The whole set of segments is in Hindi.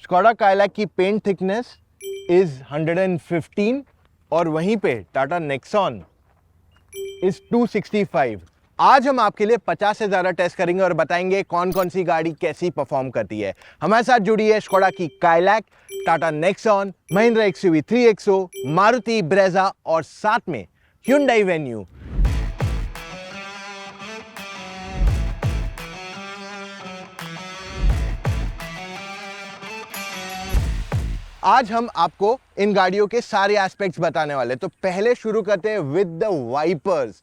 स्कोडा काइलैक की पेंट थिकनेस इज 115 और वहीं पे टाटा नेक्सॉन इज 265। आज हम आपके लिए 50 से ज्यादा टेस्ट करेंगे और बताएंगे कौन कौन सी गाड़ी कैसी परफॉर्म करती है। हमारे साथ जुड़ी है स्कोडा की Kylaq, Tata Nexon, Mahindra XUV 3XO, Maruti Brezza और साथ में Hyundai वेन्यू। आज हम आपको इन गाड़ियों के सारे एस्पेक्ट्स बताने वाले। तो पहले शुरू करते हैं with the wipers.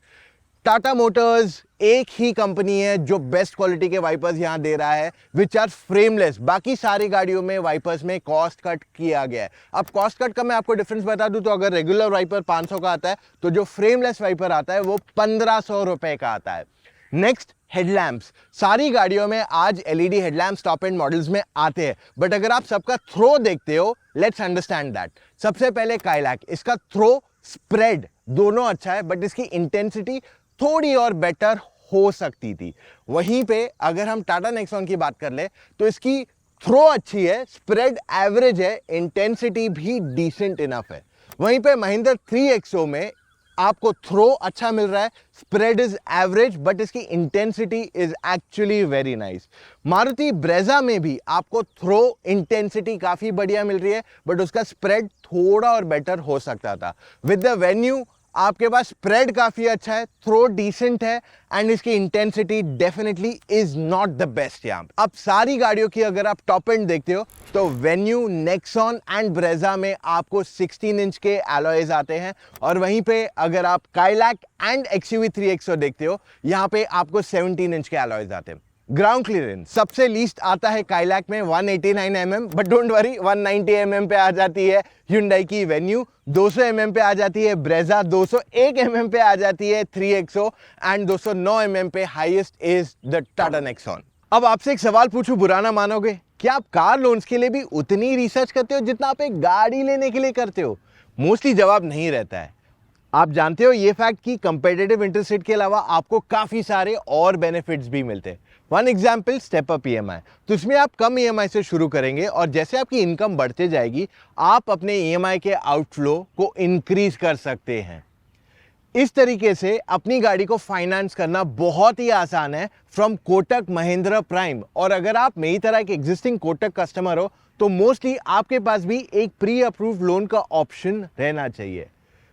Tata motors एक ही कंपनी है जो बेस्ट क्वालिटी के वाइपर्स यहां दे रहा है, विच आर फ्रेमलेस। बाकी सारी गाड़ियों में वाइपर्स में कॉस्ट कट किया गया है। अब कॉस्ट कट का मैं आपको डिफरेंस बता दूं तो अगर रेगुलर वाइपर 500 का आता है तो जो फ्रेमलेस वाइपर आता है वो 1500 रुपए का आता है। Next, headlamps. सारी गाड़ियों में आज LED headlamps top and models में आते हैं, बट अगर आप सबका थ्रो देखते हो, लेट्स अंडरस्टैंड दैट। सबसे पहले काइलैक, इसका थ्रो स्प्रेड दोनों अच्छा है, बट इसकी इंटेंसिटी थोड़ी और बेटर हो सकती थी। वहीं पे अगर हम टाटा नेक्सॉन की बात कर ले तो इसकी थ्रो अच्छी है, स्प्रेड एवरेज है, इंटेंसिटी भी डिसेंट इनफ है। वहीं पे महिंद्रा 3XO में आपको थ्रो अच्छा मिल रहा है, स्प्रेड इज एवरेज, बट इसकी intensity is actually very nice. Maruti Brezza में भी आपको थ्रो इंटेंसिटी काफी बढ़िया मिल रही है, बट उसका स्प्रेड थोड़ा और बेटर हो सकता था। विद द वेन्यू आपके पास स्प्रेड काफी अच्छा है, थ्रो डिसेंट है एंड इसकी intensity definitely is not the best. यहाँ अब सारी गाड़ियों की अगर आप टॉप एंड देखते हो तो वेन्यू, नेक्सॉन एंड ब्रेजा में आपको 16 इंच के एलॉयज आते हैं, और वहीं पे अगर आप काइलैक एंड एक्सयूवी 3XO देखते हो यहाँ पे आपको 17 इंच के एलॉयज आते हैं। ग्राउंड क्लियरेंस सबसे लीस्ट आता है काइलैक में 189 mm, but don't worry 190 mm पे आ जाती है Hyundai की वेन्यू, 200 mm पे आ जाती है ब्रेजा, 201 mm पे आ जाती है 3XO एंड 209 mm पे highest is the Tata Nexon. अब आपसे एक सवाल पूछूं, बुरा ना मानोगे, क्या आप कार लोन्स के लिए भी उतनी रिसर्च करते हो जितना आप एक गाड़ी लेने के लिए करते हो? मोस्टली जवाब नहीं रहता है। आप जानते हो ये फैक्ट कि कंपेटिटिव इंटरेस्ट रेट के अलावा आपको काफी सारे और बेनिफिट्स भी मिलते हैं। One example, step up EMI. तो इसमें आप कम ईएमआई से शुरू करेंगे और जैसे आपकी इनकम बढ़ते जाएगी आप अपने ईएमआई के आउटफ्लो को इंक्रीज कर सकते हैं। इस तरीके से अपनी गाड़ी को फाइनेंस करना बहुत ही आसान है फ्रॉम कोटक महिंद्रा प्राइम। और अगर आप मेरी तरह के एग्जिस्टिंग कोटक कस्टमर हो तो मोस्टली आपके पास भी एक प्री अप्रूव्ड लोन का ऑप्शन रहना चाहिए।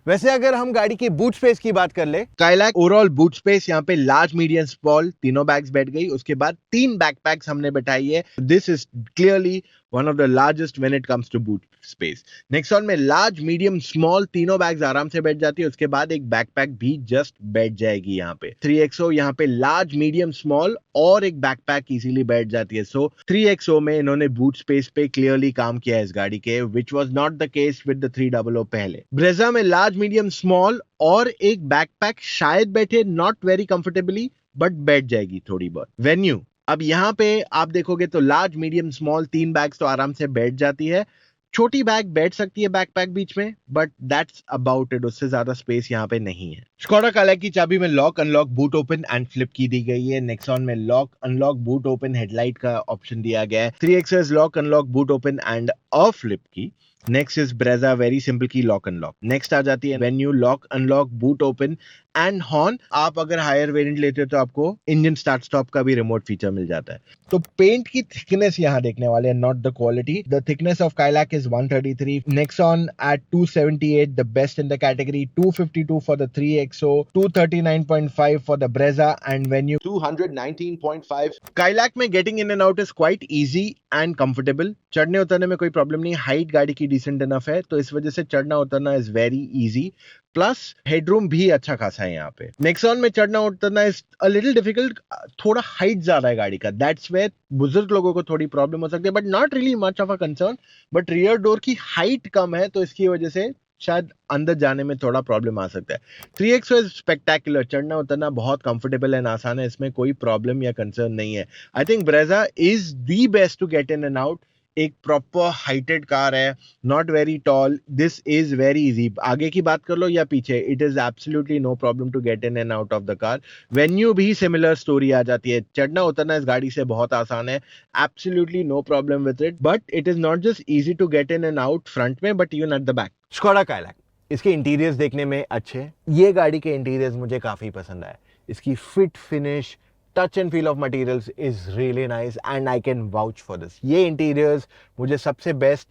वैसे अगर हम गाड़ी की बूट स्पेस की बात कर ले, काइलैक ओवरऑल बूट स्पेस यहाँ पे लार्ज, मीडियम, स्मॉल तीनों बैग्स बैठ गई। उसके बाद 3 बैकपैक्स हमने बैठाई है। This is clearly one of the largest when it comes to boot space. Nexon में लार्ज, मीडियम, स्मॉल तीनों बैग्स आराम से बैठ जाती है। उसके बाद एक बैकपैक भी जस्ट बैठ जाएगी यहाँ पे। 3XO यहाँ पे लार्ज, मीडियम, स्मॉल और एक बैकपैक इजीली बैठ जाती है। सो 3XO में इन्होंने बूट स्पेस पे क्लियरली काम किया है इस गाड़ी के, which was not the case with the 300 पहले। ब्रेजा में लार्ज, मीडियम, स्मॉल और एक बैकपैक शायद बैठे, नॉट वेरी कंफर्टेबली, बट बैठ जाएगी थोड़ी बहुत। वेन्यू, अब यहाँ पे आप देखोगे तो लार्ज, मीडियम, स्मॉल 3 बैग्स तो आराम से बैठ जाती है। छोटी बैग बैठ सकती है बैकपैक बीच में, बट दैट्स अबाउट इट। उससे ज्यादा स्पेस यहाँ पे नहीं है। स्कोडा काइलैक की चाबी में lock, unlock, boot open and flip key दी गई है। नेक्सॉन में lock, unlock, boot open, headlight का ऑप्शन दिया गया है। 3XO lock, unlock, boot open and a flip key. Next is Brezza, very simple key, lock unlock. Next आ जाती है Venue, lock, unlock, boot open and horn. आप अगर हायर वेरिएंट लेते हो तो आपको इंजन स्टार्ट स्टॉप का भी रिमोट फीचर मिल जाता है। तो पेंट की थिकनेस यहाँ देखने वाले हैं, not the quality. The thickness of Kylaq is 133, Nexon at 278, the best in the category, 252 for the 3XO, 239.5 for the Brezza and Venue 219.5। Kylaq में getting in and out is quite easy and comfortable. चढ़ने उतरने में कोई प्रॉब्लम नहीं, हाइट गाड़ी की डिसेंट इनफ है, तो इस वजह से चढ़ना उतरना is very easy. Plus headroom भी अच्छा खासा है यहाँ पे। नेक्सॉन में चढ़ना उतरना इज अ लिटिल डिफिकल्ट, थोड़ा हाइट ज्यादा है गाड़ी का, दैट्स वेयर बुजुर्ग लोगों को थोड़ी प्रॉब्लम हो सकती है, but not really much of a concern. But rear door की हाइट कम है तो इसकी वजह से शायद अंदर जाने में थोड़ा प्रॉब्लम आ सकता है। 3XO इज स्पेक्टेकुलर, चढ़ना उतरना बहुत कंफर्टेबल एंड आसान है, इसमें कोई प्रॉब्लम या कंसर्न नहीं है। I think Brezza is the best to get in and out एक प्रॉपर हाइटेड कार है, not very tall, this is very easy. आगे की बात कर लो या पीछे, it is absolutely no problem to get in and out of the car. Venue भी सिमिलर स्टोरी आ जाती है, चढ़ना उतरना इस गाड़ी से बहुत आसान है, absolutely no problem with it. But it is not just easy to get in and out front में, but even at the back. Skoda Kylaq, इसके इंटीरियर्स देखने में अच्छे हैं। ये गाड़ी के इंटीरियर्स मुझे काफी पसंद आए। इसकी fit finish, touch and feel of materials is really nice and I can vouch for this. ये इंटीरियर्स मुझे सबसे best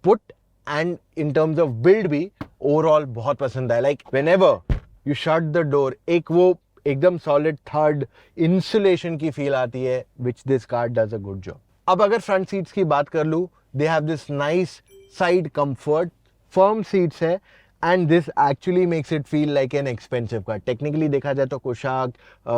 put and in terms of build भी ओवरऑल बहुत पसंद आया। Like whenever you shut the door, एक वो एकदम सॉलिड थर्ड इंसुलेशन की फील आती है, which this car does a good job. अब अगर फ्रंट सीट्स की बात कर लूं, they have this nice side comfort, firm seats है and this actually makes it feel like an expensive car. Technically देखा जाए तो कोशाक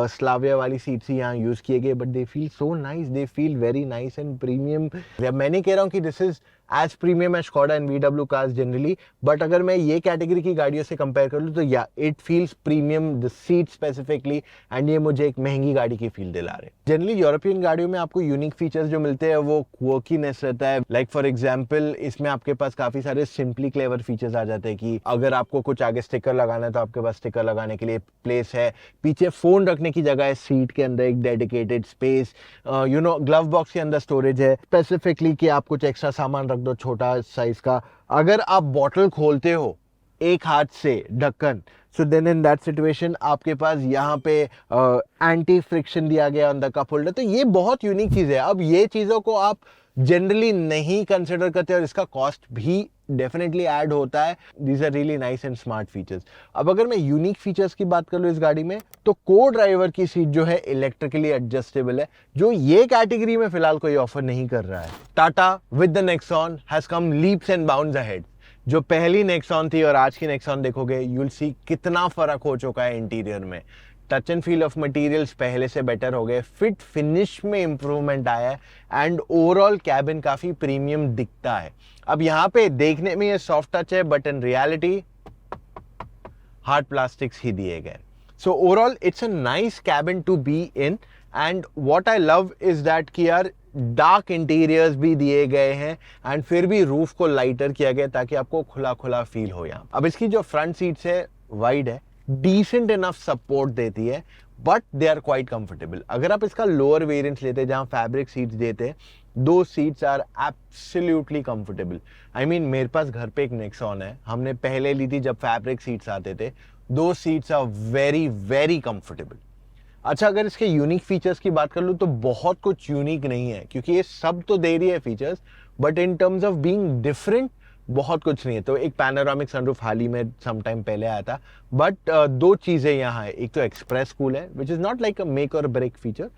स्लाविया वाली सीट्स ही यहाँ यूज किए गए, but they feel so nice, they feel very nice and premium. मैं नहीं कह रहा हूँ कि this is as premium as Skoda and VW cars generally, but अगर मैं ये कैटेगरी की गाड़ियों से कंपेयर कर लूँ तो या it feels premium, the seat specifically, and ये मुझे एक महंगी गाड़ी की फील दिला रहे। जनरली यूरोपियन गाड़ियों में आपको यूनिक फीचर्स जो मिलते हैं वो क्वर्कीनेस रहता है। लाइक फॉर एग्जाम्पल इसमें आपके पास काफी सारे सिंपली क्लेवर फीचर्स आ जाते हैं कि अगर आपको कुछ आगे स्टिकर लगाना है तो आपके पास स्टिकर लगाने के लिए प्लेस है, पीछे फोन रखने की जगह है, सीट के अंदर एक डेडिकेटेड स्पेस, ग्लव बॉक्स के अंदर स्टोरेज है स्पेसिफिकली कि आप कुछ एक्स्ट्रा सामान रख दो छोटा साइज का। अगर आप बॉटल खोलते हो एक हाथ से ढक्कन, so then in that situation आपके पास यहाँ पे एंटी फ्रिक्शन दिया गया ऑन द कप होल्डर। तो ये बहुत यूनिक चीज है। अब ये चीजों को आप जनरली नहीं कंसिडर करते और इसका कॉस्ट भी डेफिनेटली ऐड होता है। These are really nice and smart features. अब अगर मैं यूनिक फीचर्स की बात कर लूँ इस गाड़ी में, तो को ड्राइवर की सीट जो है इलेक्ट्रिकली एडजस्टेबल है, जो ये कैटेगरी में फिलहाल कोई ऑफर नहीं कर रहा है। Tata with the Nexon has come leaps and bounds ahead. जो पहली नेक्सॉन थी और आज की नेक्सॉन देखोगे, यू विल सी कितना फर्क हो चुका है इंटीरियर में। Touch and feel of materials पहले से बेटर हो गए, फिट फिनिश में इंप्रूवमेंट आया है एंड ओवरऑल कैबिन काफी प्रीमियम दिखता है। अब यहाँ पे देखने में ये सॉफ्ट टच है, but in reality hard plastics ही दिए गए। So overall it's a nice cabin to be in and what I love is that कि यार डार्क इंटीरियर्स भी दिए गए हैं एंड फिर भी रूफ को लाइटर किया गया ताकि आपको खुला खुला फील हो। यहाँ अब इसकी जो फ्रंट सीट्स है वाइड है, डिसेंट इनफ सपोर्ट देती है, but they are quite comfortable. अगर आप इसका लोअर वेरिएंट लेते हैं जहां फैब्रिक सीट्स देते हैं, दो seats are absolutely comfortable. I mean मेरे पास घर पे एक नेक्सॉन है, हमने पहले ली थी जब फैब्रिक सीट्स आते थे। दो seats are very very comfortable. अच्छा, अगर इसके यूनिक फीचर्स की बात कर लूँ तो बहुत कुछ यूनिक नहीं है, क्योंकि ये सब तो दे रही है features, but in terms of being different बहुत कुछ नहीं है। तो एक पैनोरामिक सनरूफ हाल ही में सम टाइम पहले आया था, बट दो चीजें यहाँ है। एक तो एक्सप्रेस कूल है which is not like a make or break feature,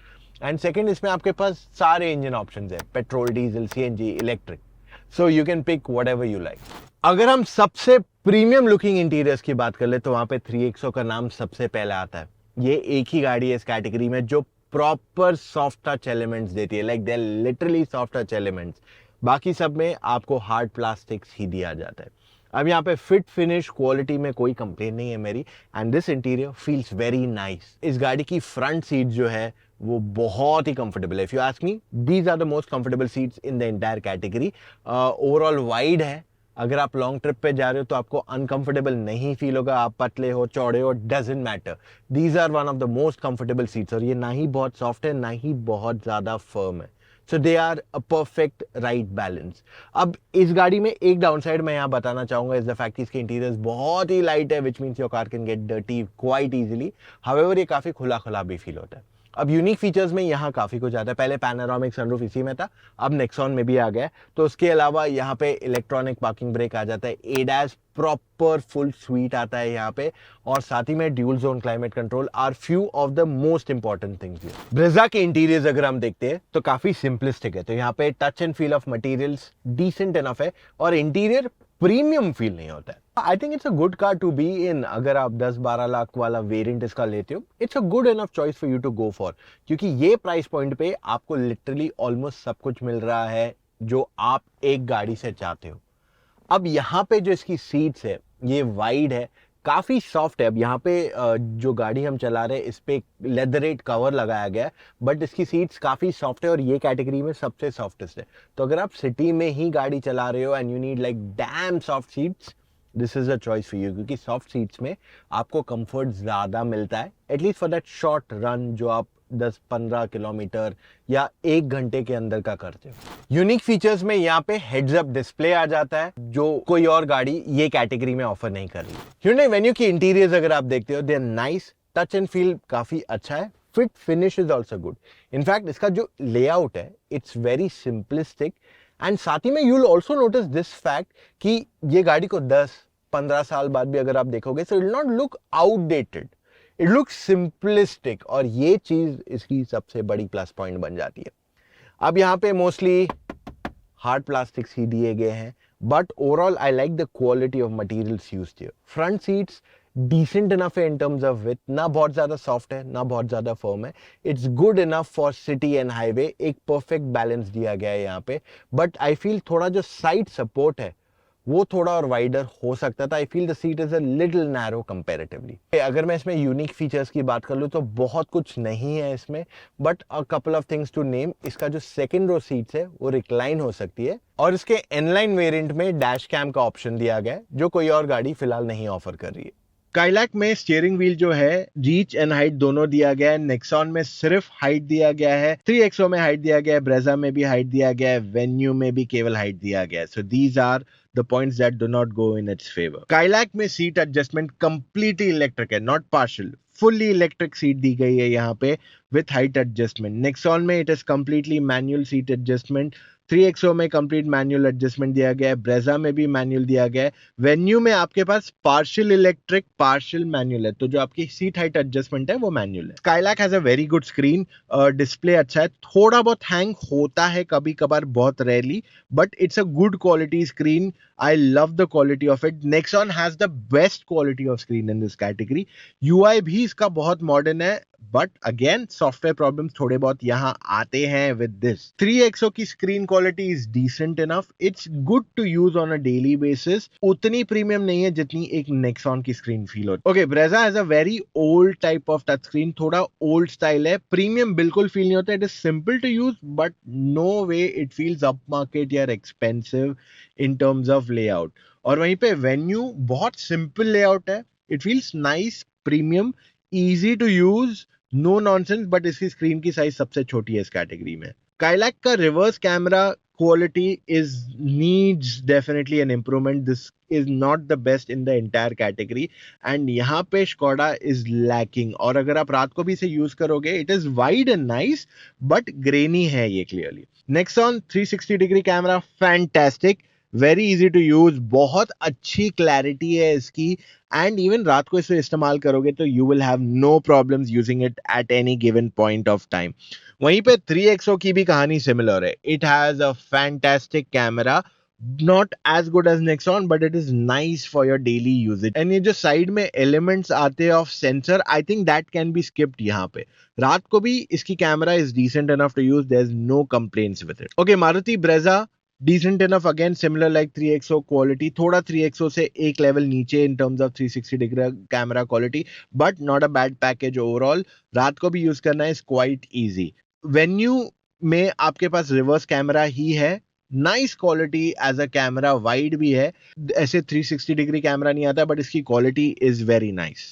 and second इसमें आपके पास सारे इंजन ऑप्शंस है, petrol, diesel, CNG, electric, so you can pick whatever you like. अगर हम सबसे प्रीमियम लुकिंग इंटीरियर्स की बात कर ले तो वहां पे 3XO का नाम सबसे पहले आता है। ये एक ही गाड़ी है इस कैटेगरी में जो प्रॉपर सॉफ्ट टच एलिमेंट्स देती है, like they are literally soft touch elements. बाकी सब में आपको हार्ड प्लास्टिक्स ही दिया जाता है। अब यहाँ पे फिट फिनिश क्वालिटी में कोई कंप्लेन नहीं है मेरी, and this interior feels very nice. इस गाड़ी की फ्रंट सीट जो है वो बहुत ही कंफर्टेबल है। If you ask me, these are the most comfortable seats in the entire category. Overall wide है, अगर आप लॉन्ग ट्रिप पे जा रहे हो तो आपको अनकंफर्टेबल नहीं फील होगा। आप पतले हो, चौड़े हो, doesn't matter, these are one of the most comfortable seats. और ये ना ही बहुत सॉफ्ट है ना ही बहुत ज्यादा फर्म है, so they are a perfect right balance. अब इस गाड़ी में एक डाउनसाइड मैं यहाँ बताना चाहूंगा इज द फैक्ट कि इसके इंटीरियर्स बहुत ही लाइट है, which means your car can get dirty quite easily. However ये काफी खुला खुला भी फील होता है। अब यूनिक फीचर्स में यहाँ काफी कुछ आता है। पहले पैनोरामिक सनरूफ इसी में था, अब नेक्सॉन में भी आ गया है। तो उसके अलावा यहाँ पे इलेक्ट्रॉनिक पार्किंग ब्रेक आ जाता है, ADAS प्रॉपर फुल स्वीट आता है यहाँ पे, और साथ ही में dual zone climate control are few of the most important things here. Brezza के इंटीरियर्स अगर हम देखते हैं तो काफी सिंपलिस्टिक है। तो यहाँ पे touch and feel of materials decent enough है और इंटीरियर प्रीमियम फील नहीं होता है। I think it's a good car to be in. अगर आप 10-12 लाख वाला वेरिएंट इसका लेते हो, it's a good enough choice for you to go for, क्योंकि ये प्राइस पॉइंट पे आपको लिटरली ऑलमोस्ट सब कुछ मिल रहा है जो आप एक गाड़ी से चाहते हो। अब यहाँ पे जो इसकी सीट्स है ये वाइड है, काफ़ी सॉफ्ट है। अब यहाँ पे जो गाड़ी हम चला रहे हैं इस पे लेदरेट कवर लगाया गया है, बट इसकी सीट्स काफ़ी सॉफ्ट है और ये कैटेगरी में सबसे सॉफ्टेस्ट है। तो अगर आप सिटी में ही गाड़ी चला रहे हो and you need like damn soft seats, this is a choice for you, क्योंकि सॉफ्ट सीट्स में आपको कंफर्ट ज़्यादा मिलता है, at least for that short run जो आप 10-15 किलोमीटर या 1 घंटे के अंदर का करते हो। यूनिक फीचर्स में यहाँ पे हेड्स अप डिस्प्ले आ जाता है, जो कोई और गाड़ी ये कैटेगरी में ऑफर नहीं कर रही। Hyundai Venue की इंटीरियर्स अगर आप देखते हो, they are nice, touch and feel काफी अच्छा है, fit finish is also good. In fact इसका जो लेआउट है इट्स वेरी सिंपलिस्टिक, एंड साथ ही में you will also notice this fact कि ये गाड़ी को 10-15 साल बाद भी अगर आप देखोगे, so it will not look outdated, it look simplistic, और ये चीज इसकी सबसे बड़ी प्लस पॉइंट बन जाती है। अब यहाँ पे मोस्टली हार्ड प्लास्टिक्स ही दिए गए हैं, but overall I like the quality of materials used here. Front seats decent enough है इन टर्म्स ऑफ विथ, ना बहुत ज्यादा सॉफ्ट है ना बहुत ज्यादा फर्म है, it's good enough for city and highway, एक परफेक्ट बैलेंस दिया गया है यहाँ पे। बट आई फील थोड़ा जो साइड सपोर्ट है वो थोड़ा और वाइडर हो सकता था। I feel the seat is a little narrow comparatively. अगर मैं इसमें यूनिक फीचर्स की बात कर लूँ तो बहुत कुछ नहीं है इसमें, but a couple of things to name. इसका जो सेकंड रो सीट्स है वो रिक्लाइन हो सकती है, और इसके एनलाइन वेरिएंट में डैश कैम का ऑप्शन दिया गया है, जो कोई और गाड़ी फिलहाल नहीं ऑफर कर रही है। स्काईलैक में स्टीयरिंग व्हील जो है रीच एंड हाइट दोनों दिया गया है। नेक्सॉन में सिर्फ हाइट दिया गया है, 3XO में हाइट दिया गया है, ब्रेजा में भी हाइट दिया गया है, वेन्यू में भी केवल हाइट दिया गया है। So these are the points that do not go in its favor. Skylac में सीट एडजस्टमेंट completely इलेक्ट्रिक है, not partial, fully electric seat दी गई है यहाँ पे विथ हाइट एडजस्टमेंट। नेक्सॉन में it is completely manual seat adjustment, 3XO में कंप्लीट मैनुअल एडजस्टमेंट दिया गया है, ब्रेजा में भी मैनुअल दिया गया है, वेन्यू में आपके पास पार्शियल इलेक्ट्रिक पार्शियल मैनुअल है, तो जो आपकी सीट हाइट एडजस्टमेंट है वो मैनुअल है। Kylaq has a very good screen, display अच्छा है, थोड़ा बहुत हैंग होता है कभी कभार, बहुत rarely, but it's a good quality screen. I love the quality of it. Nexon has the best quality of screen in this category. UI भी इसका बहुत मॉडर्न है, बट अगेन सॉफ्टवेयर प्रॉब्लम्स थोड़े बहुत यहाँ आते हैं विद दिस। 3XO की screen quality is decent enough, it's good to use on a daily basis, उतनी प्रीमियम नहीं है जितनी एक नेक्सॉन की स्क्रीन फील होती है। Okay, Brezza has a very old type of touch screen, थोड़ा ओल्ड स्टाइल है, प्रीमियम बिल्कुल फील नहीं होता, it is simple to use, but no way it feels up market या expensive in terms of layout. और वहीं पे वेन्यू बहुत सिंपल लेआउट है, it feels nice, premium, easy to use, no nonsense, but इसकी स्क्रीन की साइज सबसे छोटी है इस कैटेगरी में। स्काईलैक का reverse camera quality is needs definitely an improvement. This is not the best in the entire category, and यहाँ पे Skoda is lacking। और अगर आप रात को भी इसे यूज करोगे, it is wide and nice, but grainy है ये clearly। Nexon 360 degree camera fantastic, very easy to use, बहुत अच्छी क्लैरिटी है इसकी, एंड इवन रात को इसे इस्तेमाल करोगे तो you will have no problems using it at any given point of time. वहीं पे 3XO की भी कहानी सिमिलर है, it has a fantastic camera, not as good as Nexon, but it is nice for your daily usage। and ये जो साइड में एलिमेंट्स आते हैं of sensor, I think that can be skipped. यहाँ पे रात को भी इसकी camera is decent enough to use, there is no complaints with it. Okay, Maruti Brezza decent enough, again similar like 3XO quality, थोड़ा 3XO से एक लेवल नीचे in terms of 360 degree camera quality, but not a bad package overall। रात को भी यूज करना है, is quite easy। Venue में आपके पास रिवर्स कैमरा ही है, nice quality as a camera, wide भी है, ऐसे 360 डिग्री कैमरा नहीं आता, बट इसकी quality is very nice.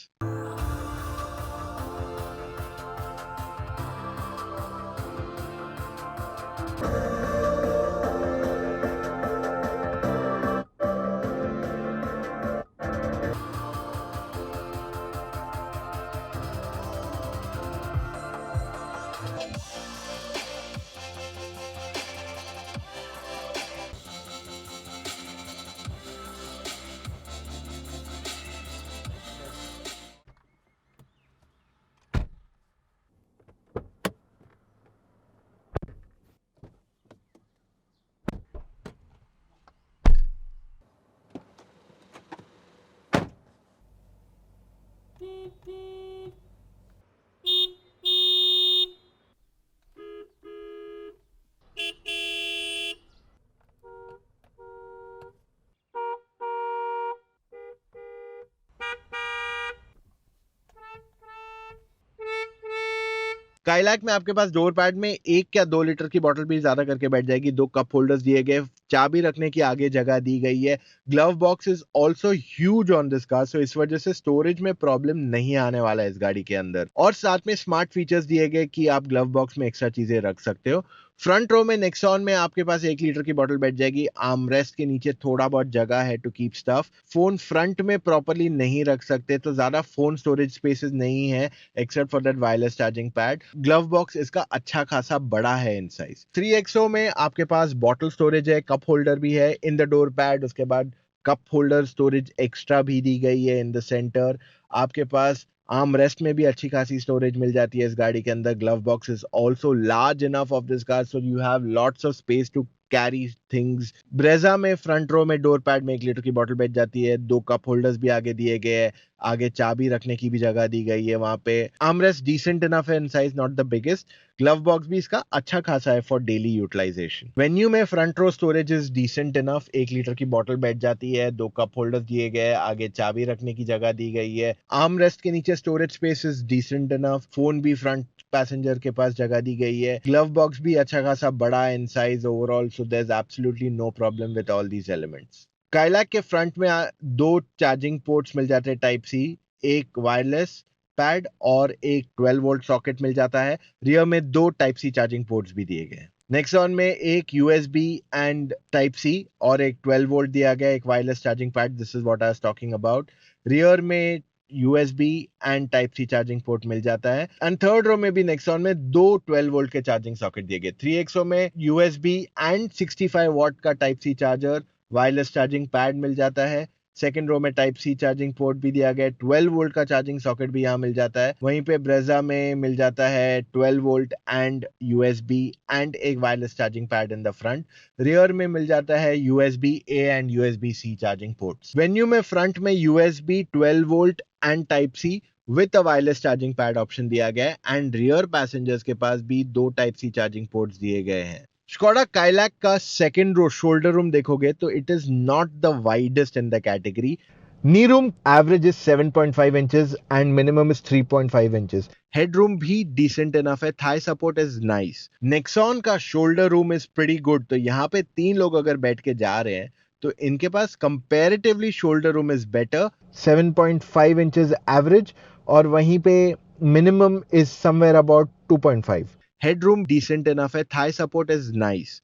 Kylaq में आपके पास डोर पैड में 1 या 2 लीटर की बॉटल भी ज्यादा करके बैठ जाएगी। 2 कप होल्डर्स दिए गए, चाबी रखने की आगे जगह दी गई है। Glove box is also huge on this car, so इस वजह से स्टोरेज में प्रॉब्लम नहीं आने वाला है इस गाड़ी के अंदर। और साथ में स्मार्ट फीचर्स दिए गए कि आप ग्लव बॉक्स में एक्स्ट्रा चीजें रख सकते हो। फ्रंट रो में नेक्सॉन में आपके पास 1 लीटर की बॉटल बैठ जाएगी। आर्मरेस्ट के नीचे थोड़ा बहुत जगह है to keep stuff. Phone front में प्रॉपर्ली नहीं रख सकते, तो ज्यादा फोन स्टोरेज स्पेसेस नहीं है except for that wireless charging pad. Glove box इसका अच्छा खासा बड़ा है इन साइज। 3XO में आपके पास बॉटल स्टोरेज है, कप होल्डर भी है इन द डोर पैड। उसके बाद कप होल्डर स्टोरेज एक्स्ट्रा भी दी गई है इन द सेंटर। आपके पास आर्म रेस्ट में भी अच्छी खासी स्टोरेज मिल जाती है इस गाड़ी के अंदर। Glove box is also large enough of this car, so you have lots of space to carry things. Brezza में फ्रंट रो में डोर पैड में 1 लीटर की बॉटल बैठ जाती है। 2 कप होल्डर्स भी आगे दिए गए हैं, आगे चाबी रखने की भी जगह दी गई है वहां पे। आर्मरेस्ट डिसेंट इनफ है in size, not the biggest. Glove box भी इसका अच्छा खासा है फॉर डेली यूटिलाइजेशन। वेन्यू में front row storage is decent enough. 1 litre की बॉटल बैठ जाती है, 2 कप होल्डर्स दिए गए, आगे चाबी रखने की जगह दी गई है। आर्मरेस्ट के नीचे storage space is decent enough. Phone भी फ्रंट पैसेंजर के पास जगह दी गई है। ग्लव बॉक्स भी अच्छा खासा बड़ा है in size overall, so there is absolutely no problem with all these elements. Kylaq के फ्रंट में 2 चार्जिंग पोर्ट्स मिल जाते हैं टाइप सी, एक वायरलेस पैड और एक 12 वोल्ट सॉकेट मिल जाता है। रियर में 2 टाइप सी चार्जिंग पोर्ट्स भी दिए गए। नेक्सॉन में एक USB एंड टाइप सी और एक 12 वोल्ट दिया गया, एक wireless charging pad. This is what I was talking about. Rear में USB and type C charging port मिल जाता है। एंड थर्ड रो में भी नेक्सॉन में 2 12 वोल्ट के चार्जिंग सॉकेट दिए गए। 3XO में USB एंड 65 वॉट का type C charger, wireless charging pad मिल जाता है। सेकेंड रो में टाइप सी चार्जिंग पोर्ट भी दिया गया है, 12 वोल्ट का चार्जिंग सॉकेट भी यहाँ मिल जाता है। वहीं पे ब्रेजा में मिल जाता है 12 वोल्ट एंड USB एंड एक wireless charging pad in the front. Rear में मिल जाता है USB A एंड USB C charging ports. Venue में फ्रंट में USB 12 volt and type C with a wireless charging pad option दिया गया है एंड रियर पैसेंजर्स के पास भी 2 टाइप सी चार्जिंग पोर्ट्स दिए गए हैं। स्कोडा काइलैक का सेकंड रो शोल्डर रूम देखोगे तो it is not the widest in the category. Knee room average is 7.5 inches and minimum is 3.5 inches. Headroom भी डिसेंट इनफ है, thigh support is nice. Nexon का shoulder room is pretty good, तो यहाँ पे 3 लोग अगर बैठ के जा रहे हैं तो इनके पास comparatively shoulder room is better, 7.5 inches average, और वहीं पे minimum is somewhere about 2.5। Headroom decent enough है, thigh support is nice.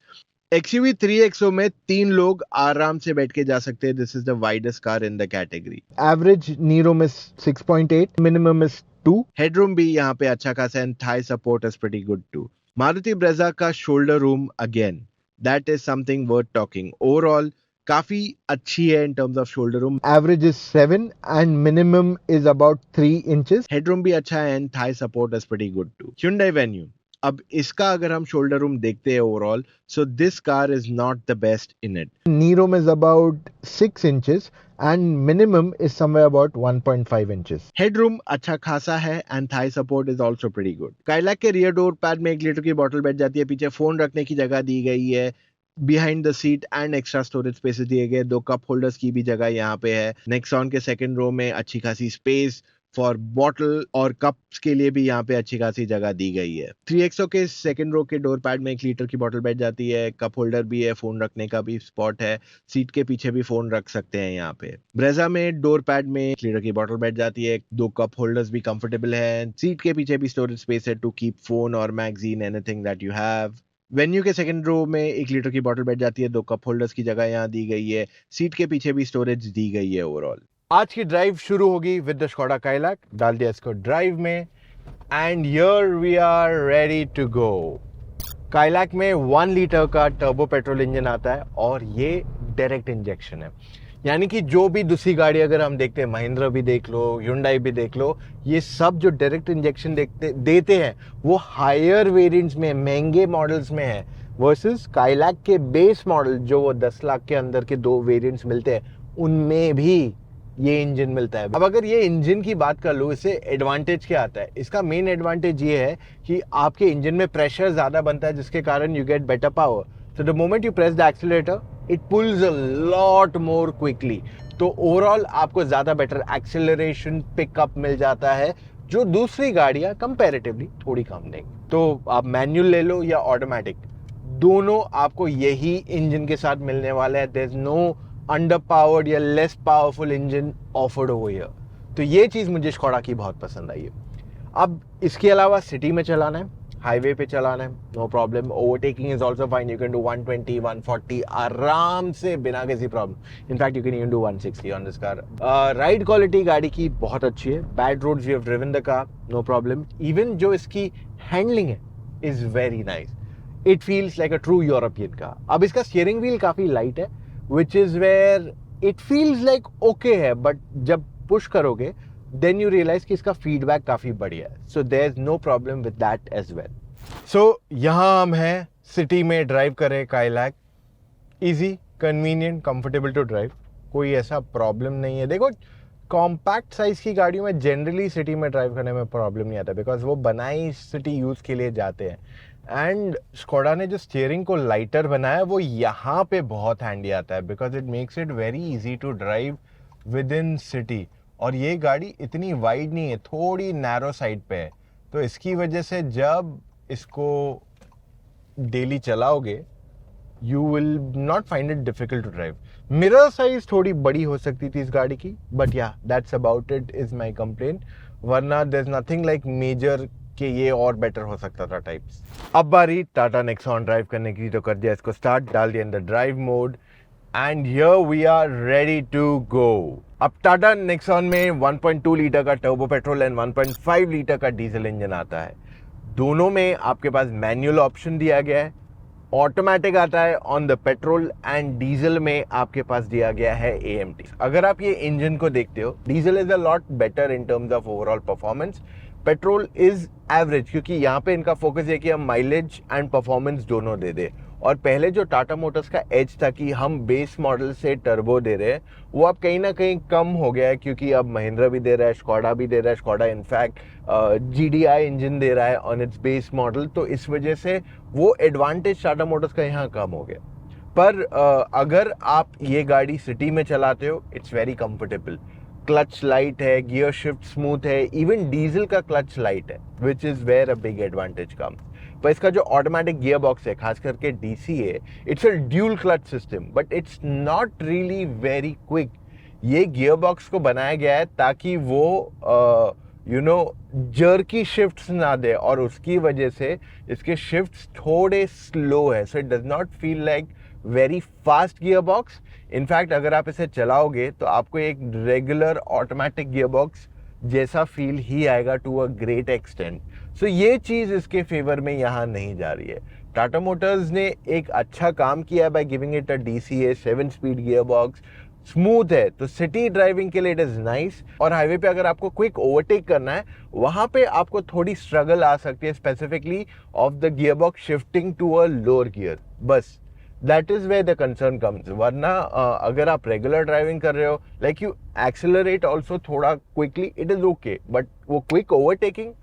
XUV 3XO में 3 लोग आराम से बैठ के जा सकते हैं। This is the widest car in the category. Average knee room is 6.8, minimum is 2। Headroom भी यहाँ पे अच्छा खासा है, thigh support is pretty good too. Maruti Brezza का shoulder room again that is something worth talking. Overall काफी अच्छी है in terms of shoulder room. Average is 7 and minimum is about 3 inches. Headroom भी अच्छा है and thigh support is pretty good too. Hyundai Venue, अब इसका अगर हम शोल्डर रूम देखते हैं overall, so this car is not the best in it. Knee room is about 6 inches and minimum is somewhere about 1.5 inches. Headroom अच्छा खासा है and thigh support is also pretty good. Kylaq के रियर डोर पैड में 1 लीटर की बोतल बैठ जाती है, पीछे फोन रखने की जगह दी गई है, behind the seat and extra storage spaces दिए गए। 2 कप होल्डर्स की भी जगह यहाँ पे है। नेक्सॉन के सेकंड रो में अच्छी खासी स्पेस फॉर बॉटल और कप्स के लिए भी यहाँ पे अच्छी खासी जगह दी गई है। 3XO के सेकंड रो के डोर पैड में 1 लीटर की बोतल बैठ जाती है, कप होल्डर भी है, फोन रखने का भी स्पॉट है, सीट के पीछे भी फोन रख सकते हैं यहाँ पे। ब्रेजा में डोर पैड में 1 लीटर की बोतल बैठ जाती है, 2 कप होल्डर्स भी कंफर्टेबल है, सीट के पीछे भी स्टोरेज स्पेस है टू कीप फोन और magazine anything that you have. Venue के सेकंड रो में 1 लीटर की बोतल बैठ जाती है, 2 कप होल्डर्स की जगह यहाँ दी गई है, सीट के पीछे भी स्टोरेज दी गई है ओवरऑल। आज की ड्राइव शुरू होगी विद द स्कोडा काइलैक। डाल दिया इसको ड्राइव में and here we are ready to go. Kylaq में 1 लीटर का टर्बो पेट्रोल इंजन आता है और ये डायरेक्ट इंजेक्शन है, यानी कि जो भी दूसरी गाड़ी अगर हम देखते हैं, महिंद्रा भी देख लो, Hyundai भी देख लो, ये सब जो डायरेक्ट इंजेक्शन देते हैं वो हायर वेरिएंट्स में, महंगे मॉडल्स में है, वर्सेस काइलैक के बेस मॉडल जो वो 10 लाख के अंदर के 2 वेरिएंट्स मिलते हैं उनमें भी ये इंजन मिलता है। अब अगर ये इंजन की बात कर लो, इससे एडवांटेज क्या आता है? इसका मेन एडवांटेज ये है कि आपके इंजन में प्रेशर ज्यादा बनता है, जिसके कारण you get better power. So the moment you press the accelerator it pools a lot more quickly, तो ओवरऑल आपको ज्यादा बेटर एक्सेलरेशन पिकअप मिल जाता है, जो दूसरी गाड़ियां कंपैरेटिवली थोड़ी कम देंगी। तो आप मैनुअल ले लो या ऑटोमेटिक, दोनों आपको यही इंजन के साथ मिलने वाला है. There is no under powered या less powerful engine offered over here. तो ये चीज़ मुझे स्कोडा की बहुत पसंद आई है. अब इसके अलावा सिटी में चलाना है, हाईवे पे चलाना है, no problem. Overtaking is also fine. You can do 120 140 आराम से बिना किसी problem. In fact you can even do 160 on this car. Ride quality गाड़ी की बहुत अच्छी है. Bad roads you have driven the car, no problem. Even जो इसकी हैंडलिंग है is very nice. It feels like a true European car. अब इसका स्टीयरिंग व्हील काफी लाइट है, which is where it feels like okay है, बट जब पुश करोगे then you realize कि इसका फीडबैक काफी बढ़िया है. So there is no problem with that as well. So यहाँ हम हैं सिटी में ड्राइव करें Kylaq. Easy, convenient, comfortable to drive, कोई ऐसा प्रॉब्लम नहीं है. देखो कॉम्पैक्ट साइज की गाड़ियों में जनरली सिटी में ड्राइव करने में प्रॉब्लम नहीं आता, बिकॉज वो बनाई सिटी यूज के लिए जाते हैं. एंड स्कोडा ने जो स्टीयरिंग को लाइटर बनाया वो यहाँ पे बहुत हैंडी आता है, because it makes it very easy to drive within city. और ये गाड़ी इतनी वाइड नहीं है, थोड़ी नैरो साइड पे है, तो इसकी वजह से जब इसको डेली चलाओगे you will not find it difficult to drive. Mirror size थोड़ी बड़ी हो सकती थी इस गाड़ी की, बट या that's about it is my complaint. वरना there is nothing like major कि ये और बेटर हो सकता था टाइप्स. अब बारी टाटा नेक्सॉन ड्राइव करने की, तो कर दिया इसको स्टार्ट, डाल दिया in the drive mode, and here we are ready to go. अब टाटा नेक्सॉन में 1.2 लीटर का टर्बो पेट्रोल एंड 1.5 लीटर का डीजल इंजन आता है. दोनों में आपके पास मैनुअल ऑप्शन दिया गया है, ऑटोमेटिक आता है on the petrol, and diesel में आपके पास दिया गया है AMT. अगर आप ये इंजन को देखते हो, diesel is a lot better in terms of overall performance. Petrol is average, क्योंकि यहाँ पे इनका फोकस है कि हम माइलेज एंड परफॉर्मेंस दोनों दे दे. और पहले जो टाटा मोटर्स का एज था कि हम बेस मॉडल से टर्बो दे रहे हैं, वो अब कहीं ना कहीं कम हो गया है, क्योंकि अब महिंद्रा भी दे रहा है, स्कोडा भी दे रहा है. स्कोडा इनफैक्ट GDI इंजन दे रहा है ऑन इट्स बेस मॉडल, तो इस वजह से वो एडवांटेज टाटा मोटर्स का यहाँ कम हो गया. पर अगर आप ये गाड़ी सिटी में चलाते हो, it's very comfortable. Clutch light है, गियर शिफ्ट स्मूथ है, इवन डीजल का क्लच लाइट है, which is where a big advantage comes. पर इसका जो ऑटोमेटिक गियर बॉक्स है, खास करके DCA, it's a dual clutch system, but it's not really very quick. ये गियर बॉक्स को बनाया गया है ताकि वो जर्की शिफ्ट्स ना दे, और उसकी वजह से इसके शिफ्ट्स थोड़े स्लो है. So it does not feel like very fast gear box. In fact अगर आप इसे चलाओगे तो आपको एक रेगुलर ऑटोमेटिक गियर बॉक्स जैसा फील ही आएगा टू अ ग्रेट एक्सटेंट. सो ये चीज़ इसके फेवर में यहाँ नहीं जा रही है. टाटा मोटर्स ने एक अच्छा काम किया है by giving it a DCA seven speed gear box. Smooth है, तो सिटी ड्राइविंग के लिए इट इज़ नाइस. और हाईवे पे अगर आपको क्विक ओवरटेक करना है, वहाँ पे आपको थोड़ी स्ट्रगल आ सकती है, specifically of the gear box shifting to a lower gear. बस that is where the concern comes. वरना अगर आप रेगुलर ड्राइविंग कर रहे हो, लाइक यू एक्सेलरेट ऑल्सो थोड़ा quickly, it is okay, but वो quick overtaking,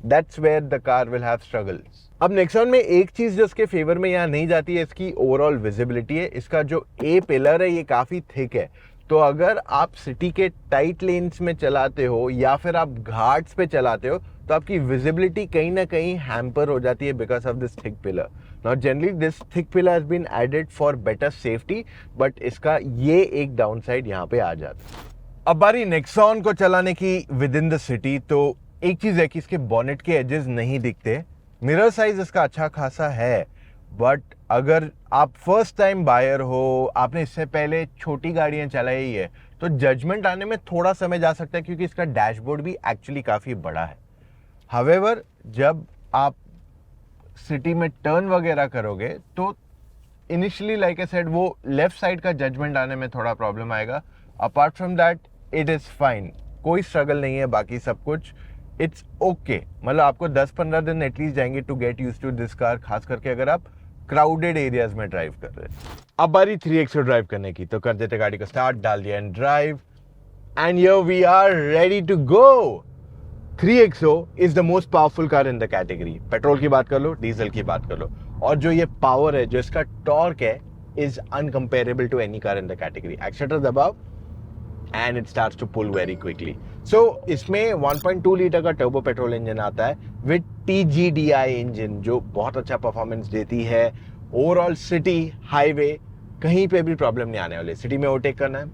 that's where the car will have struggles. अब नेक्सॉन में एक चीज जो इसके फेवर में यहाँ नहीं जाती है, इसकी ओवरऑल विजिबिलिटी है. इसका जो A पिलर है ये काफी थिक है, तो अगर आप सिटी के टाइट लेन्स में चलाते हो या फिर आप घाट्स पे चलाते हो, तो आपकी विजिबिलिटी कहीं ना कहीं हैम्पर हो जाती है because of this thick pillar. Now generally this thick pillar has been added for better safety, but इसका ये एक डाउन साइड यहाँ पे आ जाता है. अब बारी नेक्सॉन को चलाने की विद इन द सिटी. तो एक चीज है कि इसके बॉनेट के एजेस नहीं दिखते. मिरर साइज इसका अच्छा खासा है, बट अगर आप फर्स्ट टाइम बायर हो, आपने इससे पहले छोटी गाड़ियां चलाई है, तो जजमेंट आने में थोड़ा समय जा सकता है, क्योंकि इसका डैशबोर्ड भी एक्चुअली काफी बड़ा है. हावेवर जब आप सिटी में टर्न वगैरह करोगे तो इनिशियली लाइक आई सेड, वो लेफ्ट साइड का जजमेंट आने में थोड़ा प्रॉब्लम आएगा. Apart from that it is fine, कोई स्ट्रगल नहीं है. बाकी सब कुछ इट्स ओके. मतलब आपको 10-15 दिन एटलीस्ट जाएंगे to get use to this car, खास करके अगर आप क्राउडेड एरियाज में ड्राइव कर रहे हैं. अब बारी 3XO ड्राइव करने की, तो कर देते गाड़ी को स्टार्ट, डाल दिया and drive, and here we are ready to go. 3XO is the most powerful car in the category. Petrol की बात कर लो, डीजल की बात कर लो, और जो ये पावर है, जो इसका टॉर्क है, is uncomparable to any car in the category. Accelerator दबाओ and it starts to pull very quickly. So इसमें 1.2 लीटर का टर्बो पेट्रोल इंजन आता है विद TGDI इंजन जो बहुत अच्छा परफॉर्मेंस देती है. ओवरऑल सिटी हाईवे कहीं पे भी प्रॉब्लम नहीं आने वाली. सिटी में ओवरटेक करना है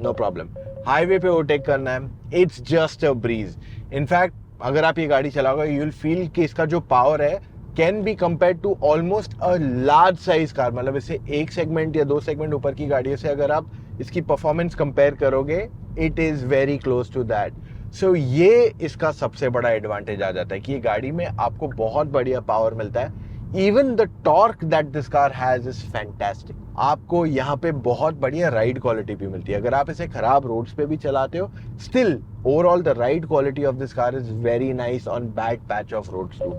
नो प्रॉब्लम, हाईवे पे ओवरटेक करना है it's just a breeze. In fact अगर आप ये गाड़ी चलाओगे यू विल फील कि इसका जो पावर है can be compare to almost a large size car. मतलब इससे एक सेगमेंट या 2 सेगमेंट ऊपर की गाड़ियों से अगर आप इसकी परफॉर्मेंस कंपेयर करोगे it is very close to that. So ये इसका सबसे बड़ा एडवांटेज आ जाता है कि ये गाड़ी में आपको बहुत बढ़िया पावर मिलता है. Even the torque that this car has is fantastic. आपको यहाँ पे बहुत बढ़िया राइड क्वालिटी भी मिलती है. अगर आप इसे खराब रोड्स पे भी चलाते हो still overall the ride quality of this car is very nice on bad patch of roads too.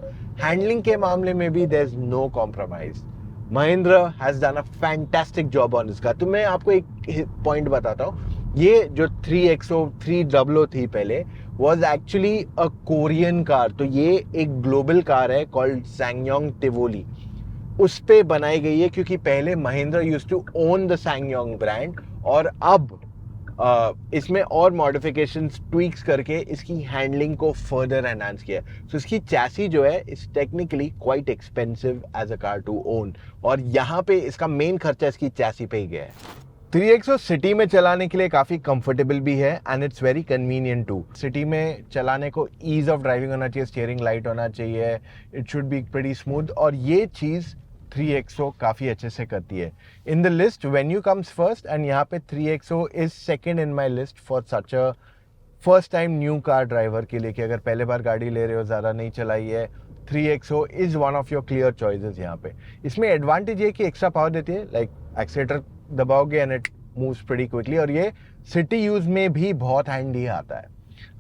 Handling के मामले में भी there is no compromise. Mahindra has done a fantastic job on this car. तो मैं आपको एक पॉइंट बताता हूँ. ये जो 3XO 300 थी पहले was actually a Korean car. तो ये एक ग्लोबल कार है कॉल्ड सैंगयोंग टिवोली. उस पे बनाई गई है क्योंकि पहले Mahindra used to own the SsangYong brand और अब इसमें और मॉडिफिकेशंस ट्वीक्स करके इसकी हैंडलिंग को फर्दर एनहांस किया है. सो इसकी चैसी जो है is technically quite expensive as a car to own और यहाँ पे इसका मेन खर्चा इसकी चैसी पे ही गया है. 3XO सिटी में चलाने के लिए काफ़ी कंफर्टेबल भी है and it's very convenient to. City में चलाने को ईज ऑफ ड्राइविंग होना चाहिए, स्टीयरिंग लाइट होना चाहिए, it should be pretty smooth और ये चीज़ 3XO काफ़ी अच्छे से करती है. In the list venue comes first and यहाँ पे 3XO is second in my list for such a first time new car driver के लिए कि अगर पहले बार गाड़ी ले रहे हो, ज़्यादा नहीं चलाई है, 3XO is one of your clear choices. यहाँ पे इसमें एडवांटेज ये कि एक्स्ट्रा पावर देती है, लाइक एक्सीलेटर दबाओगे and it moves pretty quickly और ये सिटी यूज में भी बहुत हैंडी आता है.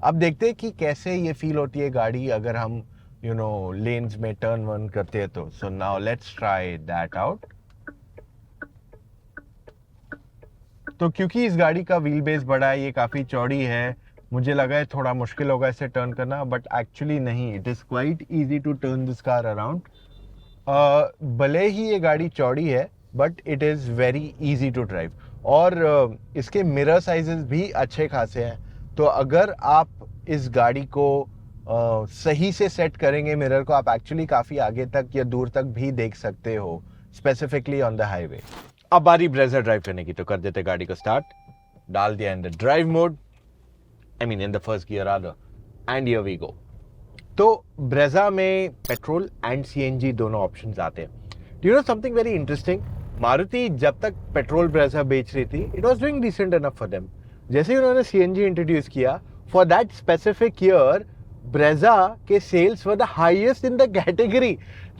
अब देखते हैं कि कैसे ये फील होती है गाड़ी अगर हम लेन्स में टर्न वन करते हैं तो. So now let's try that out. तो क्योंकि इस गाड़ी का व्हील बेस बड़ा है, ये काफ़ी चौड़ी है, मुझे लगा है थोड़ा मुश्किल होगा इसे टर्न करना, बट एक्चुअली नहीं, it is quite easy to turn this car around. भले ही ये गाड़ी चौड़ी है but it is very easy to drive और इसके मिरर साइजेस भी अच्छे खासे हैं. तो अगर आप इस गाड़ी को सही से सेट करेंगे मिरर को, आप एक्चुअली काफ़ी आगे तक या दूर तक भी देख सकते हो, स्पेसिफिकली ऑन द हाईवे. अब बारी ब्रेजा ड्राइव करने की, तो कर देते गाड़ी को स्टार्ट. डाल दिया in the drive mode, I mean in the first gear are and here we go. तो ब्रेजा में पेट्रोल एंड CNG दोनों ऑप्शंस आते हैं. You know something very interesting, Maruti जब तक पेट्रोल ब्रेजा बेच रही थी it was doing decent enough for them. जैसे ही उन्होंने CNG इंट्रोड्यूस किया for that specific year Brezza के sales were the highest in the category.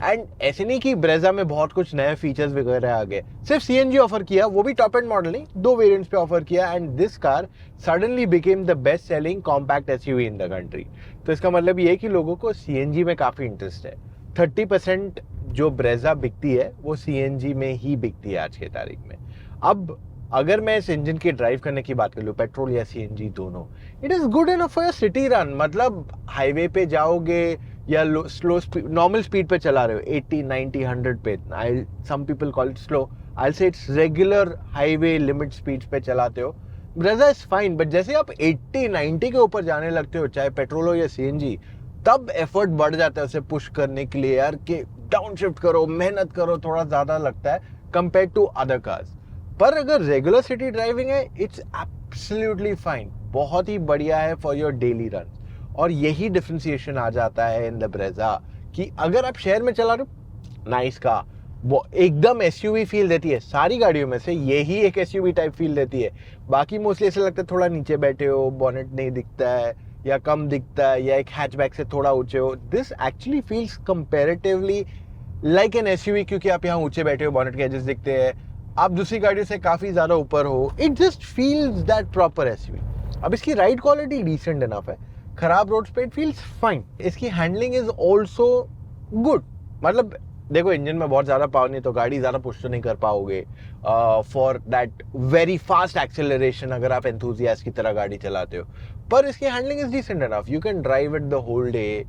And ऐसे नहीं कि ब्रेजा में बहुत कुछ नए फीचर्स वगैरह आ गए, सिर्फ CNG ऑफर किया, वो भी टॉप एंड मॉडल नहीं, 2 वेरिएंट्स पे ऑफर किया and this car suddenly became the best selling compact SUV in the country. तो इसका मतलब ये है कि लोगों को CNG में काफ़ी इंटरेस्ट है. 30% जो ब्रेजा बिकती है वो CNG में ही बिकती है आज के तारीख में. अब अगर मैं इस इंजन की ड्राइव करने की बात कर लूँ, पेट्रोल या CNG दोनों, it is good enough for city run. मतलब हाईवे पे जाओगे या स्लो स्पीड, नॉर्मल स्पीड पे चला रहे हो 80, 90, 100 पे, some people call it slow, I say it's regular highway limit speed पे चलाते हो, ब्रेजा इज फाइन. बट जैसे आप 80, 90 के ऊपर जाने लगते हो, चाहे पेट्रोल हो या CNG, तब एफर्ट बढ़ जाता है उसे पुश करने के लिए यार, कि डाउन शिफ्ट करो, मेहनत करो, थोड़ा ज़्यादा लगता है कंपेयर टू अदर कार्स. पर अगर रेगुलर सिटी ड्राइविंग है इट्स एब्सोल्युटली फाइन, बहुत ही बढ़िया है फॉर योर डेली रन. और यही डिफरेंशिएशन आ जाता है इन द ब्रेजा कि अगर आप शहर में चला रहे हो, नाइस का वो एकदम SUV फील देती है. सारी गाड़ियों में से यही एक SUV टाइप फील देती है. बाकी मोस्टली ऐसा लगता है थोड़ा नीचे बैठे हो, बॉनेट नहीं दिखता है या कम दिखता है, या एक हैचबैक से थोड़ा ऊंचे हो. This actually feels comparatively like an SUV क्योंकि आप यहाँ ऊंचे बैठे हो, बॉनेट के एजेस दिखते हैं, आप दूसरी गाड़ियों से काफ़ी ज़्यादा ऊपर हो. It just feels that proper SUV. अब इसकी राइड क्वालिटी डिसेंट इनफ है, खराब रोड्स पे इट फील्स फाइन. इसकी हैंडलिंग इज ऑल्सो गुड. मतलब देखो इंजन में बहुत ज़्यादा पावर नहीं तो गाड़ी ज़्यादा पुश तो नहीं कर पाओगे for that very fast acceleration अगर आप एंथुजियास्ट की तरह गाड़ी चलाते हो. पर इसकी handling is decent enough, you can drive it the whole day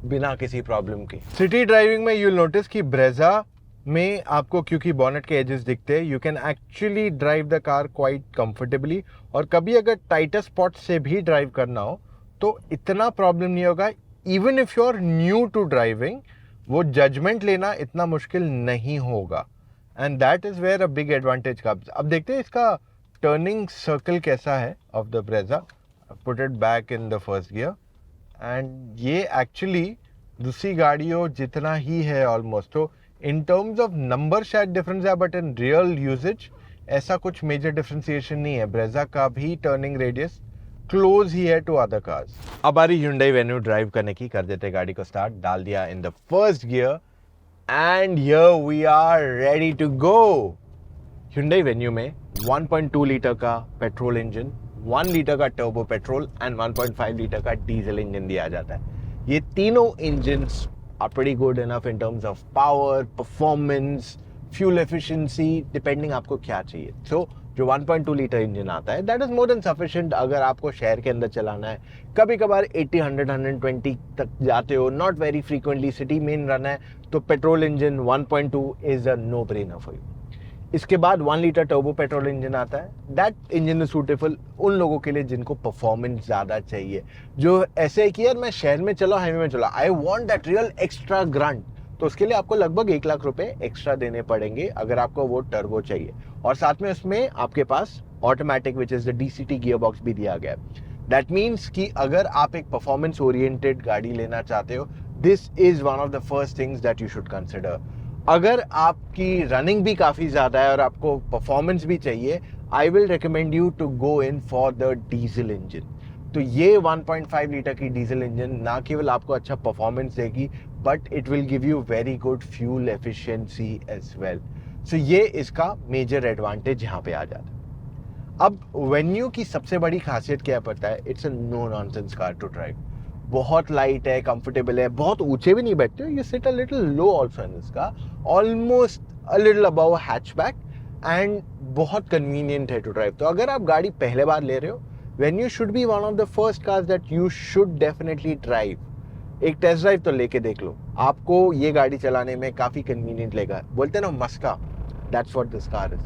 बिना किसी प्रॉब्लम के. सिटी ड्राइविंग में यू विल नोटिस कि ब्रेजा में आपको क्योंकि बॉनेट के एजेस दिखते हैं, you can actually drive the car quite comfortably. और कभी अगर टाइटर स्पॉट से भी ड्राइव करना हो तो इतना प्रॉब्लम नहीं होगा। Even if you are new to driving, वो जजमेंट लेना इतना मुश्किल नहीं होगा। And that is where a big advantage comes. अब देखते हैं इसका टर्निंग सर्कल कैसा है of the Brezza. Put it back in the first gear and ये एक्चुअली दूसरी गाड़ियों जितना ही है ऑलमोस्ट। तो इन टर्म्स ऑफ नंबर शायद डिफरेंस है, बट इन रियल यूजेज ऐसा कुछ मेजर डिफरेंशिएशन नहीं है। ब्रेजा का भी टर्निंग रेडियस क्लोज ही है टू अदर कार्स। अब आ रही Hyundai Venue ड्राइव करने की। कर देते गाड़ी को स्टार्ट, डाल दिया in the first gear and here we are ready to go. Hyundai Venue में 1.2 लीटर का पेट्रोल इंजन, 1 लीटर का टर्बो पेट्रोल एंड 1.5 लीटर का डीजल इंजन दिया जाता है। ये तीनों engines are pretty good enough in terms of power, performance, fuel efficiency, depending आपको क्या चाहिए। सो जो 1.2 लीटर इंजन आता है that is more than sufficient अगर आपको शहर के अंदर चलाना है। कभी कभार 80, 100, 120 तक जाते हो, नॉट वेरी फ्रीक्वेंटली, सिटी मेन रन है, तो petrol engine 1.2 is a no brainer for you. इसके बाद 1 लीटर टर्बो पेट्रोल इंजन आता है। दैट इंजन इज सूटेबल उन लोगों के लिए जिनको परफॉर्मेंस ज़्यादा चाहिए, जो ऐसे है कि यार मैं शहर में चला, हाईवे में चला, I want that real extra grunt. तो उसके लिए आपको लगभग 1 लाख रुपए एक्स्ट्रा देने पड़ेंगे अगर आपको वो टर्बो चाहिए। और साथ में उसमें आपके पास automatic which is the DCT gear box भी दिया गया है। दैट मीन्स कि अगर आप एक परफॉर्मेंस ओरिएंटेड गाड़ी लेना चाहते हो, this is one of the first things that you should consider. अगर आपकी रनिंग भी काफ़ी ज़्यादा है और आपको परफॉर्मेंस भी चाहिए, I will recommend you to go in for the diesel engine. तो ये 1.5 लीटर की डीजल इंजन ना केवल आपको अच्छा परफॉर्मेंस देगी, but it will give you very good fuel efficiency as well. So ये इसका मेजर एडवांटेज यहाँ पे आ जाता है। अब वेन्यू की सबसे बड़ी खासियत क्या पता है? It's a no nonsense car to drive. बहुत लाइट है, कंफर्टेबल है, बहुत ऊंचे भी नहीं बैठते हो, you sit a little low also in इसका, almost a little above hatchback, and बहुत कन्वीनियंट है टू ड्राइव। तो अगर आप गाड़ी पहले बार ले रहे हो, Venue should be one of the first cars that you should definitely drive. एक टेस्ट ड्राइव तो लेके देख लो, आपको ये गाड़ी चलाने में काफ़ी कन्वीनियंट लगेगा। बोलते हैं ना मस्का, that's what this car is.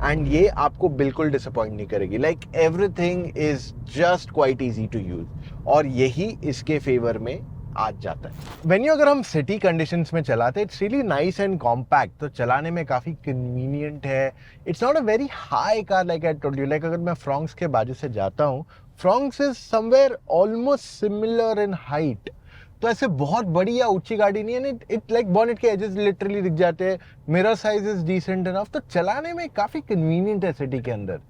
And ये आपको बिल्कुल डिसअपॉइंट नहीं करेगी। Like everything is just quite easy to use, और यही इसके फेवर में आ जाता है। वेन्यू अगर हम सिटी कंडीशंस में चलाते हैं, it's really nice and compact, तो चलाने में काफ़ी कन्वीनियंट है। It's not a very high car like I told you. Like अगर मैं फ्रॉन्क्स के बाजू से जाता हूँ, Fronx is somewhere almost similar in height, तो ऐसे बहुत बड़ी या ऊंची गाड़ी नहीं है। इट लाइक बॉनेट के एजेस लिटरली दिख जाते हैं, mirror size is decent enough, तो चलाने में काफ़ी कन्वीनियंट है सिटी के अंदर।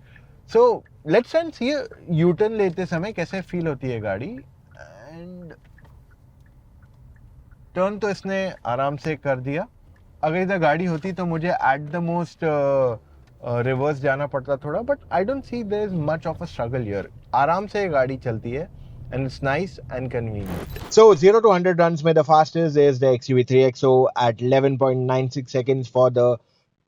So let's and see you turn लेते समय कैसे फील होती है गाड़ी। एंड टर्न तो इसने आराम से कर दिया। अगर इधर गाड़ी होती तो मुझे एट द मोस्ट रिवर्स जाना पड़ता थोड़ा, but I don't see there is much of a struggle here. आराम से गाड़ी चलती है and it's nice and convenient. So 0 to 100 runs में the fastest is the XUV3XO at 11.96 seconds for the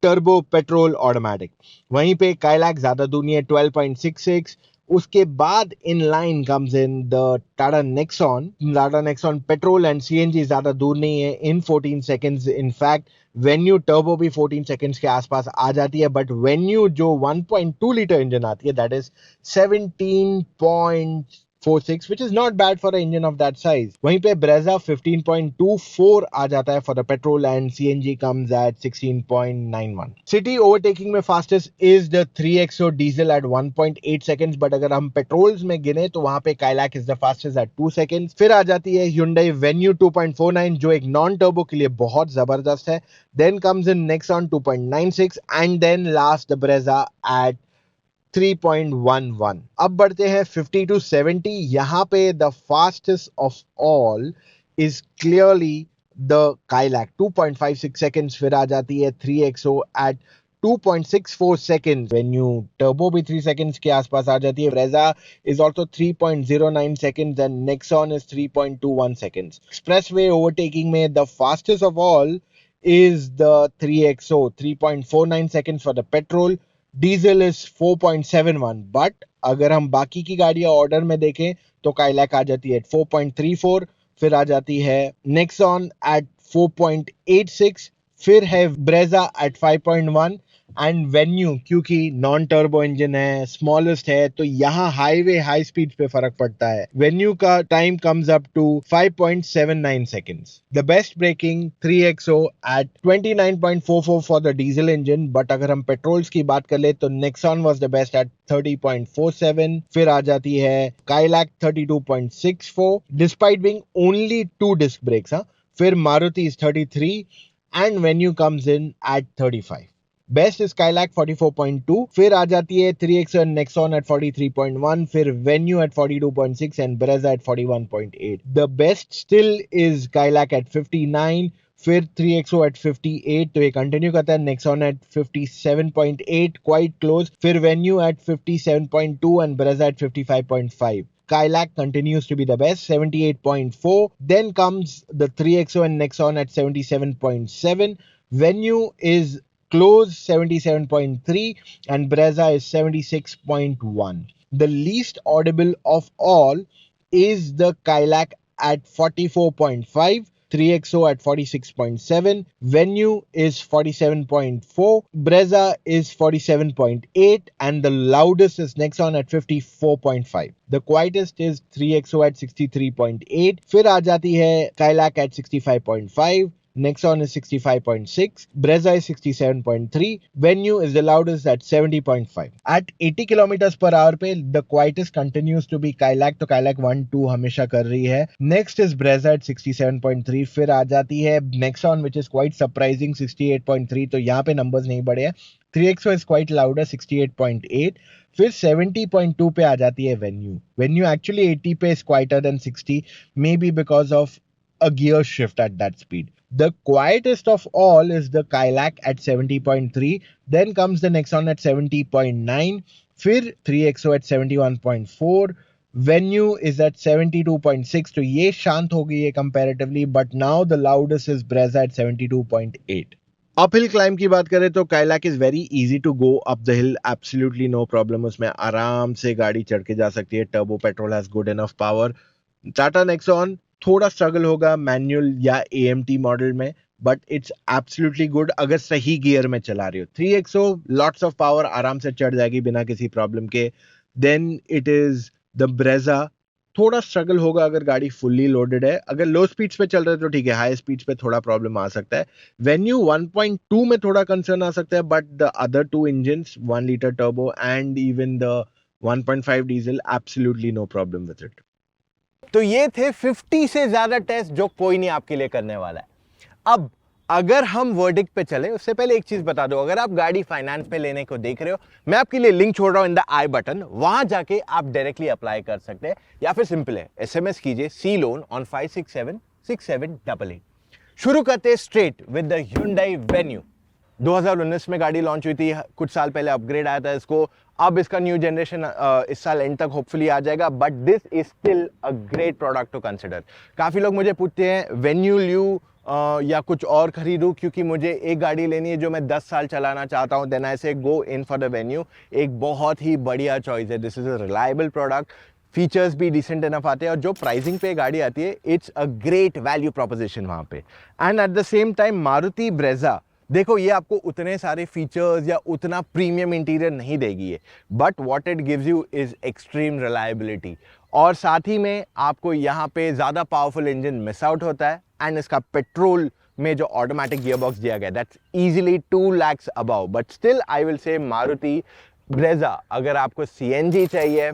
turbo petrol automatic. वहीं पे Kailak ज़्यादा दूर नहीं है, 12.66. उसके बाद in line comes in the Tata Nexon. Tata Nexon petrol and CNG ज़्यादा दूर नहीं है, in 14 seconds. In fact, Venue turbo भी 14 seconds के आसपास आ जाती है, but Venue जो 1.2 लीटर इंजन आती है, that is 17.46, which is not bad for an engine of that size. वहीं पे Brezza 15.24 आ जाता है for the petrol and CNG comes at 16.91. City overtaking में fastest is the 3XO diesel at 1.8 seconds, but अगर हम petrols में गिने तो वहाँ पे Kailak is the fastest at 2 seconds. फिर आ जाती है Hyundai Venue 2.49 जो एक नॉन टर्बो के लिए बहुत जबरदस्त है. Then comes in Nexon 2.96 and then last the Brezza at 3.11. अब बढ़ते हैं 50 to 70. यहाँ पे the fastest of all is clearly the Kailak 2.56 seconds. फिर आ जाती है 3XO at 2.64 seconds. Venue turbo भी 3 seconds के आसपास आ जाती है. Brezza is also 3.09 seconds and Nexon is 3.21 seconds. Expressway overtaking में the fastest of all is the 3XO, 3.49 seconds for the petrol. Diesel is 4.71, but अगर हम बाकी की गाड़ियां ऑर्डर में देखें तो काइलैक आ जाती है 4.34, फिर आ जाती है नेक्सॉन एट 4.86, फिर है ब्रेजा एट 5.1 एंड वेन्यू क्योंकि नॉन टर्बो इंजन है, स्मॉलेस्ट है, तो यहाँ हाईवे हाई स्पीड पे फर्क पड़ता है। वेन्यू का time comes up to 5.79 seconds. The best braking 3XO at 29.44 for the diesel engine, but अगर हम पेट्रोल्स की बात कर ले तो Nexon was the best at 30.47. फिर आ जाती है Kylaq 32.64 despite being only 2 disc brakes. फिर Maruti is 33 and Venue comes in at 35. Best is Skylac 44.2. फिर आ जाती है 3XO एंड Nexon एट 43.1. फिर Venue at 42.6 and Brezza at 41.8. The best still is Skylac at 59. फिर 3XO एट 58, तो ये कंटिन्यू करता है। Nexon at 57.8, quite close. फिर Venue at 57.2 and Brezza at 55.5. Skylac continues to be the best, 78.4. Then comes the 3XO and Nexon at 77.7. Venue is close, 77.3, and Brezza is 76.1. The least audible of all is the Skylac at 44.5. 3XO at 46.7, Venue is 47.4, Brezza is 47.8, and the loudest is Nexon at 54.5. The quietest is 3XO at 63.8. फिर आ जाती है Skylac at 65.5. Nexon is 65.6, Brezza is 67.3, Venue is the loudest at 70.5. At 80 kilometers per hour पे the quietest continues to be Skylac, तो Skylac 1-2 हमेशा कर रही है. Next is Brezza at 67.3. फिर आ जाती है Nexon which is quite surprising 68.3, तो यहाँ पे numbers नहीं बढ़े हैं. 3XO is quite louder 68.8. फिर 70.2 पे आ जाती है Venue. Venue actually 80 पे is quieter than 60, maybe because of a gear shift at that speed. The quietest of all is the Skylac at 70.3. Then comes the Nexon at 70.9. फिर 3XO at 71.4. Venue is at 72.6. तो ये शांत हो गई है comparatively, but now the loudest is Brezza at 72.8. Uphill climb की बात करें तो Skylac is very easy to go up the hill, absolutely no problem. उसमें आराम से गाड़ी चढ़ के जा सकती है. Turbo petrol has good enough power. Tata Nexon थोड़ा स्ट्रगल होगा मैनुअल या AMT मॉडल में, बट इट्स एब्सोल्युटली गुड अगर सही गियर में चला रही हो. 3XO लॉट्स ऑफ पावर, आराम से चढ़ जाएगी बिना किसी प्रॉब्लम के. Then it is the Brezza, थोड़ा स्ट्रगल होगा अगर गाड़ी फुल्ली लोडेड है. अगर लो स्पीड्स पे चल रहे तो ठीक है, हाई स्पीड्स पे थोड़ा प्रॉब्लम आ सकता है. वेन्यू 1.2 में थोड़ा कंसर्न आ सकता है, but the other 2 engines 1 litre turbo and even the 1.5 diesel, absolutely no problem with it. तो ये थे 50 से ज्यादा टेस्ट जो कोई नहीं आपके लिए करने वाला है. अब अगर हम वर्डिक्ट पे चले उससे पहले एक चीज बता दो, अगर आप गाड़ी फाइनेंस पे लेने को देख रहे हो, मैं आपके लिए लिंक छोड़ रहा हूं इन द आई बटन, वहां जाके आप डायरेक्टली अप्लाई कर सकते हैं, या फिर सिंपल है SMS कीजिए सी लोन ऑन 5676788. शुरू करते हैं straight with the Hyundai Venue. 2019 में गाड़ी लॉन्च हुई थी, कुछ साल पहले अपग्रेड आया था इसको. अब इसका न्यू जनरेशन इस साल एंड तक होपफुली आ जाएगा, but this is still a great product to consider. काफ़ी लोग मुझे पूछते हैं वेन्यू ल्यू या कुछ और खरीदूं, क्योंकि मुझे एक गाड़ी लेनी है जो मैं 10 साल चलाना चाहता हूं. देन आई से गो इन फॉर द वेन्यू. एक बहुत ही बढ़िया चॉइस है. This is a reliable product, features भी डिसेंट इनफ आते हैं, और जो प्राइसिंग पे गाड़ी आती है it's a great value proposition वहाँ पे. And at the same time Maruti Brezza, देखो ये आपको उतने सारे फीचर्स या उतना प्रीमियम इंटीरियर नहीं देगी है, but what it gives you is extreme reliability. और साथ ही में आपको यहाँ पे ज़्यादा पावरफुल इंजन मिस आउट होता है, एंड इसका पेट्रोल में जो ऑटोमेटिक गियर बॉक्स दिया गया that's easily 2 lakhs above. But still I will say Maruti Brezza, अगर आपको CNG चाहिए,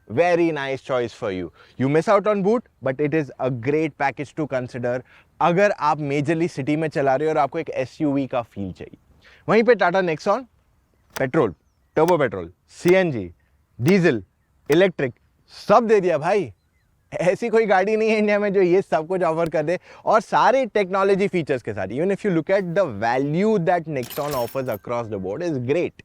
very nice choice for you. You miss out on boot, but it is a great package to consider अगर आप मेजरली सिटी में चला रहे हो और आपको एक SUV का फील चाहिए. वहीं पे Tata Nexon petrol, turbo petrol, CNG, diesel, electric सब दे दिया भाई. ऐसी कोई गाड़ी नहीं है इंडिया में जो ये सब कुछ ऑफर कर दे, और सारे टेक्नोलॉजी फीचर्स के साथ. Even if you look at the value that Nexon offers across the board is great.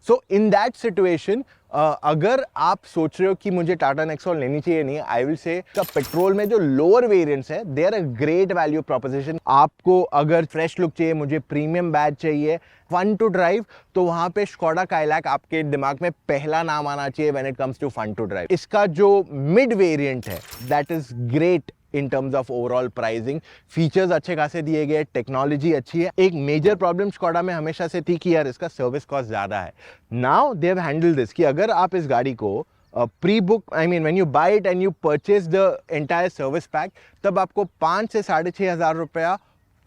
So in that situation अगर आप सोच रहे हो कि मुझे टाटा नेक्सॉन लेनी चाहिए, नहीं, आई विल से पेट्रोल में जो लोअर वेरिएंट्स है they are a great value proposition. आपको अगर फ्रेश लुक चाहिए, मुझे प्रीमियम बैज चाहिए, फन टू ड्राइव, तो वहां पे स्कोडा काइलैक आपके दिमाग में पहला नाम आना चाहिए when it comes to fun to drive. इसका जो मिड वेरिएंट है that is great in terms of overall pricing. Features अच्छे खासे दिए गए, टेक्नोलॉजी अच्छी है। एक मेजर प्रॉब्लम स्कोडा में हमेशा से थी कि यार इसका सर्विस कॉस्ट ज़्यादा है। Now they have handle this कि अगर आप इस गाड़ी को pre book, I mean when you buy it and you purchase the entire service pack, तब आपको 5 से 6,500 रुपया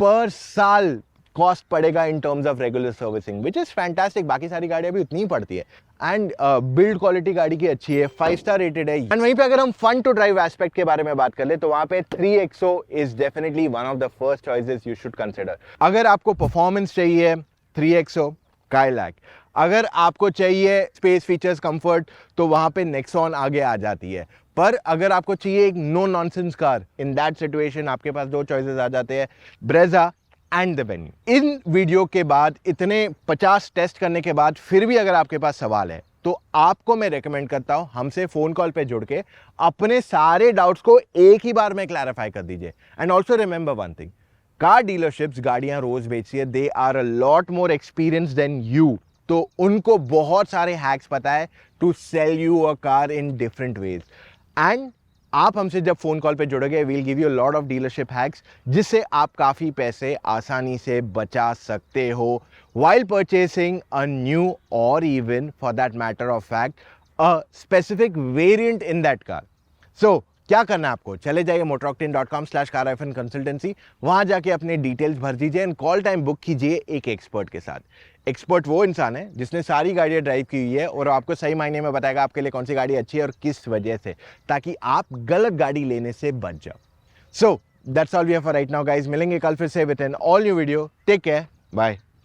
पर साल कॉस्ट पड़ेगा इन terms of regular servicing, which is fantastic. बाकी सारी गाड़ियाँ भी उतनी ही पड़ती है एंड बिल्ड क्वालिटी गाड़ी की अच्छी है, 5 स्टार रेटेड है। एंड वहीं पे अगर हम फन टू ड्राइव एस्पेक्ट के बारे में बात कर ले तो वहाँ पे 3XO is definitely one of the first choices you should consider. अगर आपको परफॉर्मेंस चाहिए 3XO काइलैक, अगर आपको चाहिए स्पेस फीचर्स कंफर्ट तो वहाँ पे नेक्सॉन आगे आ जाती है। पर अगर आपको चाहिए एक no nonsense car, in that situation आपके पास 2 चॉइसेस आ जाते हैं, ब्रेजा एंड द वेन्यू। इन वीडियो के बाद, इतने 50 टेस्ट करने के बाद फिर भी अगर आपके पास सवाल है तो आपको मैं रेकमेंड करता हूं हमसे फोन कॉल पे जुड़ के अपने सारे डाउट्स को एक ही बार में क्लैरिफाई कर दीजिए। And also remember one thing, car dealerships गाड़ियां रोज बेचती है, they are a lot more experience than you, तो उनको बहुत सारे हैक्स पता है to sell you a car in different ways. And आप हमसे जब फोन कॉल पे जुड़ोगे, we'll give you lot of dealership hacks जिससे आप काफ़ी पैसे आसानी से बचा सकते हो while purchasing a new or even for that matter of fact a specific variant in that car. So क्या करना है आपको, चले जाइए motoroctane.com/car-consultancy, वहां जाके अपने डिटेल्स भर दीजिए एंड कॉल टाइम बुक कीजिए एक एक्सपर्ट के साथ। एक्सपर्ट वो इंसान है जिसने सारी गाड़ियां ड्राइव की हुई है और आपको सही मायने में बताएगा आपके लिए कौन सी गाड़ी अच्छी है और किस वजह से, ताकि आप गलत गाड़ी लेने से बच जाओ। So that's all we have for right now guys, मिलेंगे कल फिर से with an all new video. Take care, bye.